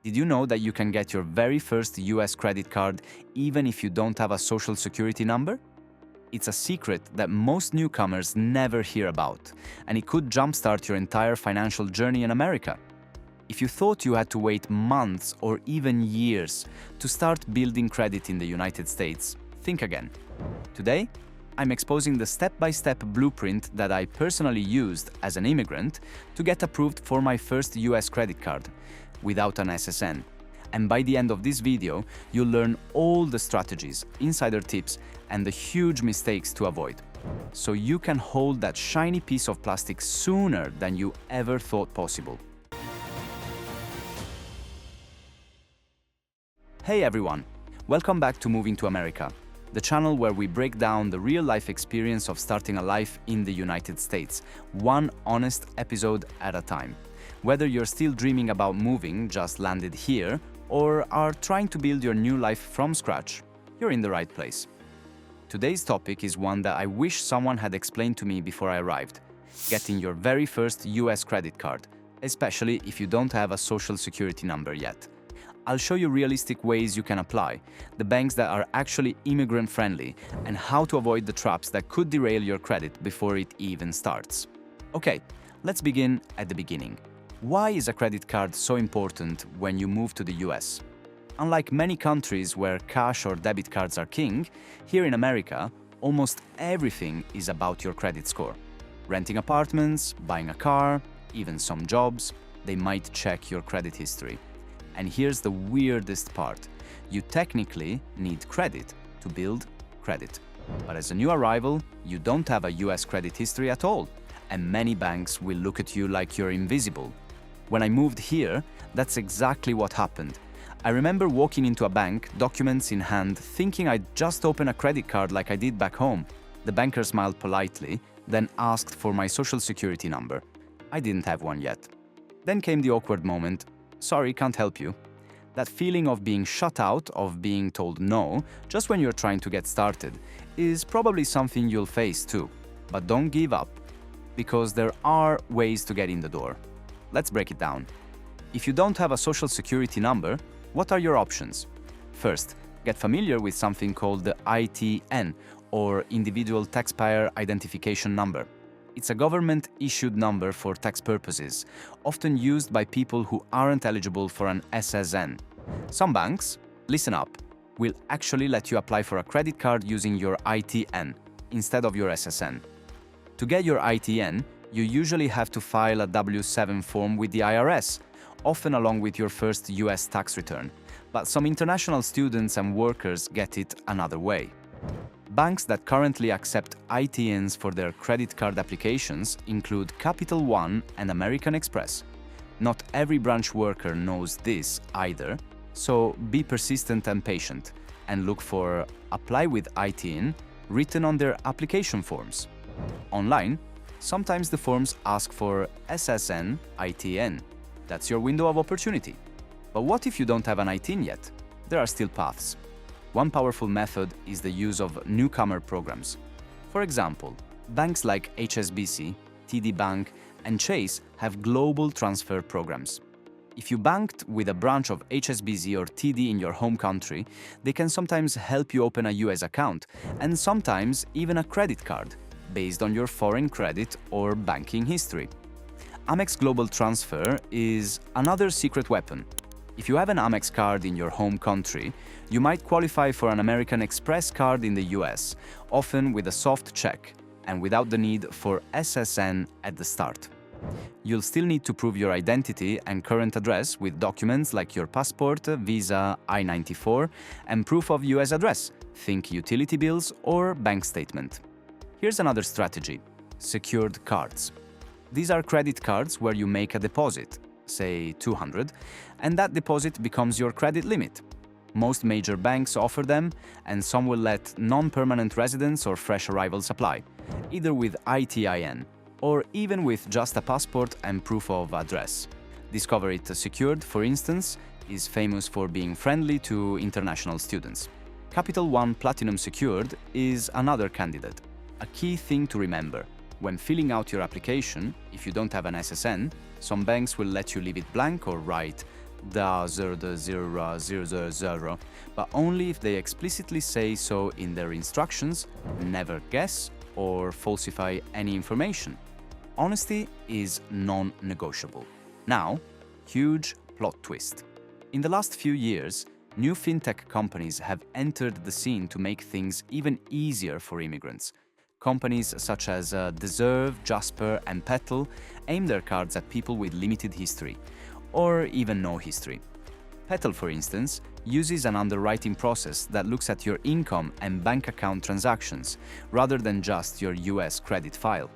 Did you know that you can get your very first US credit card even if you don't have a social security number? It's a secret that most newcomers never hear about, and it could jumpstart your entire financial journey in America. If you thought you had to wait months or even years to start building credit in the United States, think again. Today, I'm exposing the step-by-step blueprint that I personally used as an immigrant to get approved for my first US credit card without an SSN. And by the end of this video, you'll learn all the strategies, insider tips, and the huge mistakes to avoid, so you can hold that shiny piece of plastic sooner than you ever thought possible. Hey everyone, welcome back to Moving to America, the channel where we break down the real-life experience of starting a life in the United States, one honest episode at a time. Whether you're still dreaming about moving, just landed here, or are trying to build your new life from scratch, you're in the right place. Today's topic is one that I wish someone had explained to me before I arrived: getting your very first US credit card, especially if you don't have a social security number yet. I'll show you realistic ways you can apply, the banks that are actually immigrant-friendly, and how to avoid the traps that could derail your credit before it even starts. Okay, let's begin at the beginning. Why is a credit card so important when you move to the US? Unlike many countries where cash or debit cards are king, here in America, almost everything is about your credit score. Renting apartments, buying a car, even some jobs, they might check your credit history. And here's the weirdest part: you technically need credit to build credit. But as a new arrival, you don't have a US credit history at all, and many banks will look at you like you're invisible. When I moved here, that's exactly what happened. I remember walking into a bank, documents in hand, thinking I'd just open a credit card like I did back home. The banker smiled politely, then asked for my social security number. I didn't have one yet. Then came the awkward moment: sorry, can't help you. That feeling of being shut out, of being told no, just when you're trying to get started, is probably something you'll face too. But don't give up, because there are ways to get in the door. Let's break it down. If you don't have a social security number, what are your options? First, get familiar with something called the ITIN, or Individual Taxpayer Identification Number. It's a government-issued number for tax purposes, often used by people who aren't eligible for an SSN. Some banks, listen up, will actually let you apply for a credit card using your ITN instead of your SSN. To get your ITN, you usually have to file a W-7 form with the IRS, often along with your first US tax return, but some international students and workers get it another way. Banks that currently accept ITNs for their credit card applications include Capital One and American Express. Not every branch worker knows this either, so be persistent and patient, and look for "Apply with ITN" written on their application forms. Online, sometimes the forms ask for SSN ITN. That's your window of opportunity. But what if you don't have an ITN yet? There are still paths. One powerful method is the use of newcomer programs. For example, banks like HSBC, TD Bank, and Chase have global transfer programs. If you banked with a branch of HSBC or TD in your home country, they can sometimes help you open a US account, and sometimes even a credit card, based on your foreign credit or banking history. Amex Global Transfer is another secret weapon. If you have an Amex card in your home country, you might qualify for an American Express card in the US, often with a soft check and without the need for SSN at the start. You'll still need to prove your identity and current address with documents like your passport, visa, I-94, and proof of US address, think utility bills or bank statement. Here's another strategy: secured cards. These are credit cards where you make a deposit, say $200, and that deposit becomes your credit limit. Most major banks offer them, and some will let non-permanent residents or fresh arrivals apply, either with ITIN or even with just a passport and proof of address. Discover It Secured, for instance, is famous for being friendly to international students. Capital One Platinum Secured is another candidate. A key thing to remember: when filling out your application, if you don't have an SSN, some banks will let you leave it blank or write da 0, but only if they explicitly say so in their instructions. Never guess or falsify any information. Honesty is non-negotiable. Now, huge plot twist. In the last few years, new fintech companies have entered the scene to make things even easier for immigrants. Companies such as Deserve, Jasper, and Petal aim their cards at people with limited history, or even no history. Petal, for instance, uses an underwriting process that looks at your income and bank account transactions, rather than just your US credit file.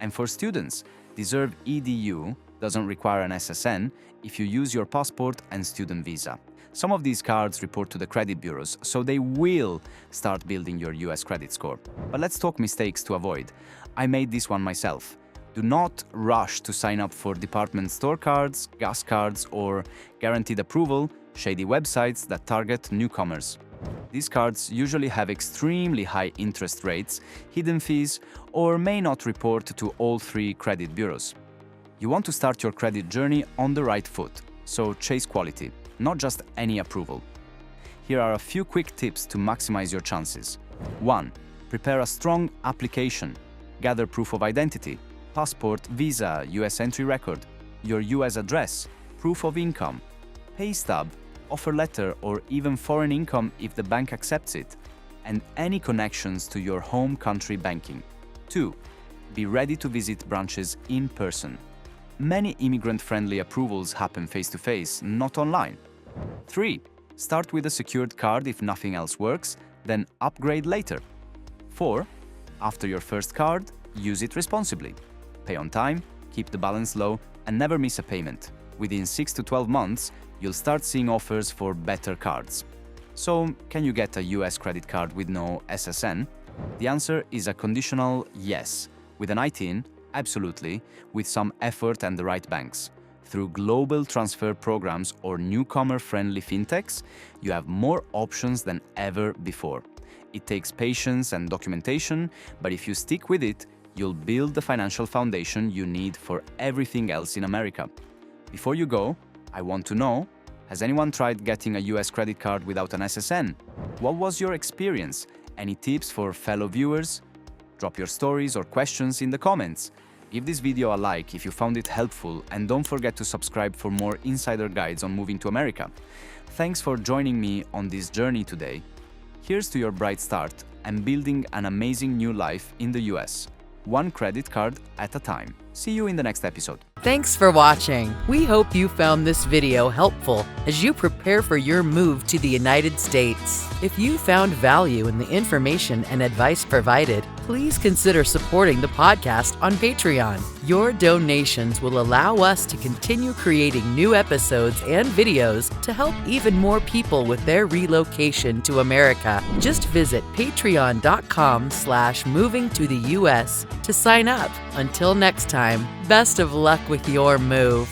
And for students, Deserve EDU doesn't require an SSN if you use your passport and student visa. Some of these cards report to the credit bureaus, so they will start building your US credit score. But let's talk mistakes to avoid. I made this one myself. Do not rush to sign up for department store cards, gas cards, or guaranteed approval, shady websites that target newcomers. These cards usually have extremely high interest rates, hidden fees, or may not report to all three credit bureaus. You want to start your credit journey on the right foot, so chase quality, not just any approval. Here are a few quick tips to maximize your chances. 1. Prepare a strong application. Gather proof of identity, passport, visa, US entry record, your US address, proof of income, pay stub, offer letter, or even foreign income if the bank accepts it, and any connections to your home country banking. 2. Be ready to visit branches in person. Many immigrant-friendly approvals happen face-to-face, not online. 3. Start with a secured card if nothing else works, then upgrade later. 4. After your first card, use it responsibly. Pay on time, keep the balance low, and never miss a payment. Within 6 to 12 months, you'll start seeing offers for better cards. So, can you get a US credit card with no SSN? The answer is a conditional yes. With an ITIN, absolutely, with some effort and the right banks. Through global transfer programs or newcomer-friendly fintechs, you have more options than ever before. It takes patience and documentation, but if you stick with it, you'll build the financial foundation you need for everything else in America. Before you go, I want to know, has anyone tried getting a US credit card without an SSN? What was your experience? Any tips for fellow viewers? Drop your stories or questions in the comments. Give this video a like if you found it helpful, and don't forget to subscribe for more insider guides on moving to America. Thanks for joining me on this journey today. Here's to your bright start and building an amazing new life in the US. One credit card at a time. See you in the next episode. Thanks for watching. We hope you found this video helpful as you prepare for your move to the United States. If you found value in the information and advice provided, please consider supporting the podcast on Patreon. Your donations will allow us to continue creating new episodes and videos to help even more people with their relocation to America. Just visit patreon.com/movingtotheus to sign up. Until next time, best of luck with your move.